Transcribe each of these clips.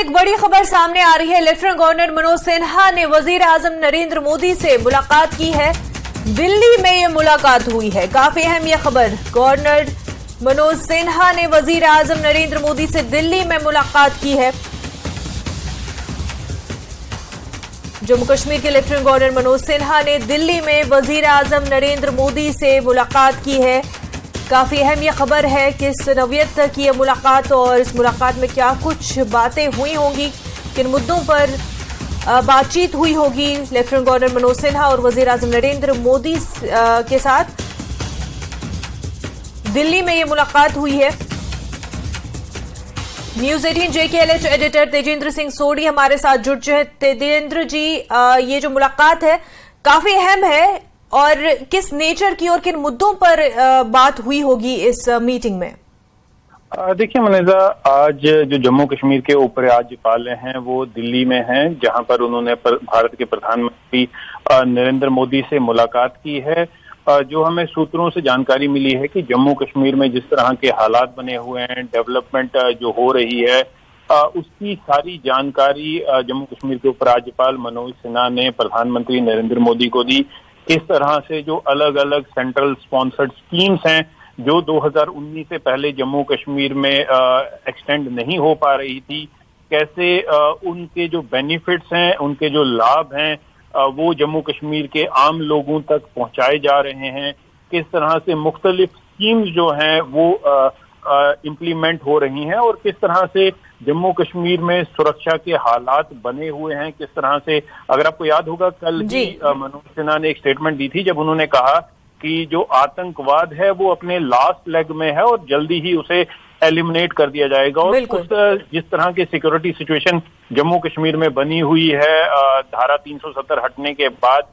एक बड़ी खबर सामने आ रही है। लेफ्टिनेंट गवर्नर मनोज सिन्हा ने वजीर आजम नरेंद्र मोदी से मुलाकात की है। दिल्ली में ये मुलाकात हुई है। काफी अहम यह खबर। गवर्नर मनोज सिन्हा ने वजीर आजम नरेंद्र मोदी से दिल्ली में मुलाकात की है। जम्मू कश्मीर के लेफ्टिनेंट गवर्नर मनोज सिन्हा ने दिल्ली में वजीर आजम नरेंद्र मोदी से मुलाकात की है। काफी अहम यह खबर है कि किस नौयत की यह मुलाकात और इस मुलाकात में क्या कुछ बातें हुई होंगी, किन मुद्दों पर बातचीत हुई होगी लेफ्टिनेंट गवर्नर मनोज सिन्हा और वजीर आजम नरेंद्र मोदी के साथ। दिल्ली में यह मुलाकात हुई है। News 18 JKLH editor Tejendra Singh Sodhi हमारे साथ जुड़ चुके हैं। तेजेंद्र जी, ये जो मुलाकात है काफी अहम है और किस नेचर की और किन मुद्दों पर बात हुई होगी इस मीटिंग में? देखिए मनीषा, आज जो जम्मू कश्मीर के उपराज्यपाल हैं वो दिल्ली में हैं, जहां पर उन्होंने भारत के प्रधानमंत्री नरेंद्र मोदी से मुलाकात की है। जो हमें सूत्रों से जानकारी मिली है कि जम्मू कश्मीर में जिस तरह के हालात बने हुए हैं, डेवलपमेंट जो हो रही है, उसकी सारी जानकारी जम्मू कश्मीर के उपराज्यपाल मनोज सिन्हा ने प्रधानमंत्री नरेंद्र मोदी को दी। किस तरह से जो अलग अलग सेंट्रल स्पॉन्सर्ड स्कीम्स हैं जो 2019 से पहले जम्मू कश्मीर में एक्सटेंड नहीं हो पा रही थी, कैसे उनके जो बेनिफिट्स हैं, उनके जो लाभ हैं, वो जम्मू कश्मीर के आम लोगों तक पहुंचाए जा रहे हैं, किस तरह से मुख्तलिफ स्कीम्स जो हैं वो इम्प्लीमेंट हो रही हैं और किस तरह से जम्मू कश्मीर में सुरक्षा के हालात बने हुए हैं, किस तरह से। अगर आपको याद होगा, कल ही मनोज सिन्हा ने एक स्टेटमेंट दी थी जब उन्होंने कहा कि जो आतंकवाद है वो अपने लास्ट लेग में है और जल्दी ही उसे एलिमिनेट कर दिया जाएगा। और जिस तरह की सिक्योरिटी सिचुएशन जम्मू कश्मीर में बनी हुई है धारा 370 हटने के बाद,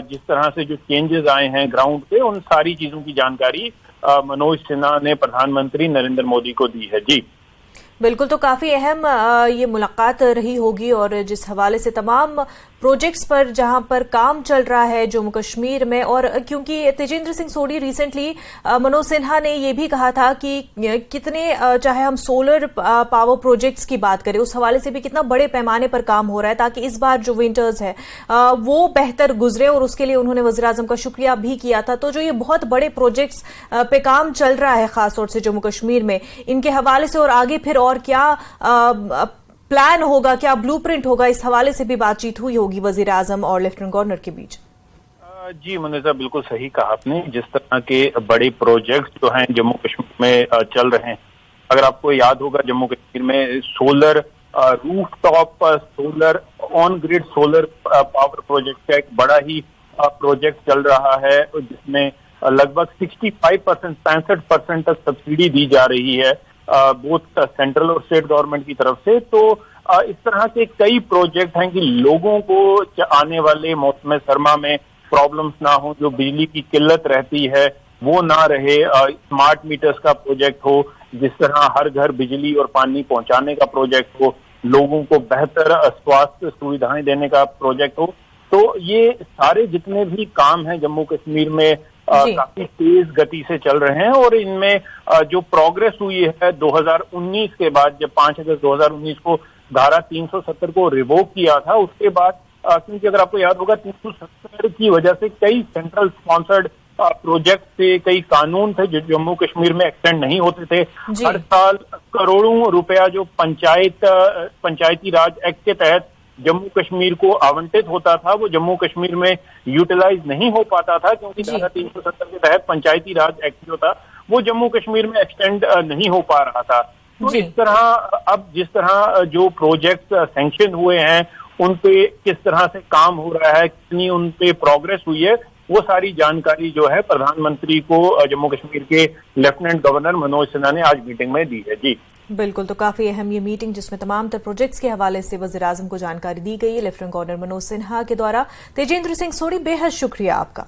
जिस तरह से जो चेंजेस आए हैं ग्राउंड पे, उन सारी चीजों की जानकारी मनोज सिन्हा ने प्रधानमंत्री नरेंद्र मोदी को दी है। जी बिल्कुल, तो काफी अहम ये मुलाकात रही होगी और जिस हवाले से तमाम प्रोजेक्ट्स पर जहां पर काम चल रहा है जम्मू कश्मीर में। और क्योंकि तेजेंद्र सिंह सोढ़ी रिसेंटली मनोज सिन्हा ने ये भी कहा था कि कितने चाहे हम सोलर पावर प्रोजेक्ट्स की बात करें, उस हवाले से भी कितना बड़े पैमाने पर काम हो रहा है ताकि इस बार जो विंटर्स है वो बेहतर गुजरे, और उसके लिए उन्होंने वज़ीर आज़म का शुक्रिया भी किया था। तो जो ये बहुत बड़े प्रोजेक्ट्स पे काम चल रहा है खासतौर से जम्मू कश्मीर में, इनके हवाले से और आगे फिर और क्या प्लान होगा, क्या ब्लूप्रिंट होगा, इस हवाले से भी बातचीत हुई होगी वजीर आजम और लेफ्टिनेंट गवर्नर के बीच। जी मनीषा, बिल्कुल सही कहा आपने। जिस तरह के बड़े प्रोजेक्ट्स जो हैं जम्मू कश्मीर में चल रहे हैं, अगर आपको याद होगा, जम्मू कश्मीर में solar rooftop solar on grid solar power project का एक बड़ा ही प्रोजेक्ट चल रहा है, जिसमें लगभग 65% तक सब्सिडी दी जा रही है बोथ सेंट्रल और स्टेट गवर्नमेंट की तरफ से। तो इस तरह के कई प्रोजेक्ट हैं कि लोगों को आने वाले मौसम सरमा में प्रॉब्लम्स ना हो, जो बिजली की किल्लत रहती है वो ना रहे। स्मार्ट मीटर्स का प्रोजेक्ट हो, जिस तरह हर घर बिजली और पानी पहुंचाने का प्रोजेक्ट हो, लोगों को बेहतर स्वास्थ्य सुविधाएं देने का प्रोजेक्ट हो। तो ये सारे जितने भी काम हैं जम्मू कश्मीर में काफी तेज गति से चल रहे हैं और इनमें जो प्रोग्रेस हुई है 2019 के बाद, जब 5 अगस्त 2019 को धारा 370 को रिवोक किया था, उसके बाद क्योंकि अगर आपको याद होगा 370 की वजह से कई सेंट्रल स्पॉन्सर्ड प्रोजेक्ट थे, कई कानून थे जो जम्मू कश्मीर में एक्सटेंड नहीं होते थे। हर साल करोड़ों रुपया जो पंचायती राज एक्ट के तहत जम्मू कश्मीर को आवंटित होता था, वो जम्मू कश्मीर में यूटिलाइज नहीं हो पाता था, क्योंकि धारा 370 के तहत पंचायती राज एक्ट जो था वो जम्मू कश्मीर में एक्सटेंड नहीं हो पा रहा था। तो इस तरह अब जिस तरह जो प्रोजेक्ट सैंक्शन हुए हैं उन पे किस तरह से काम हो रहा है, कितनी उन पे प्रोग्रेस हुई है, वो सारी जानकारी जो है प्रधानमंत्री को जम्मू कश्मीर के लेफ्टिनेंट गवर्नर मनोज सिन्हा ने आज मीटिंग में दी है। जी बिल्कुल, तो काफी अहम ये मीटिंग जिसमें तमाम तर प्रोजेक्ट्स के हवाले से वज़ीर आज़म को जानकारी दी गई है लेफ्टिनेंट गवर्नर मनोज सिन्हा के द्वारा। तेजेंद्र सिंह सोढ़ी, बेहद शुक्रिया आपका।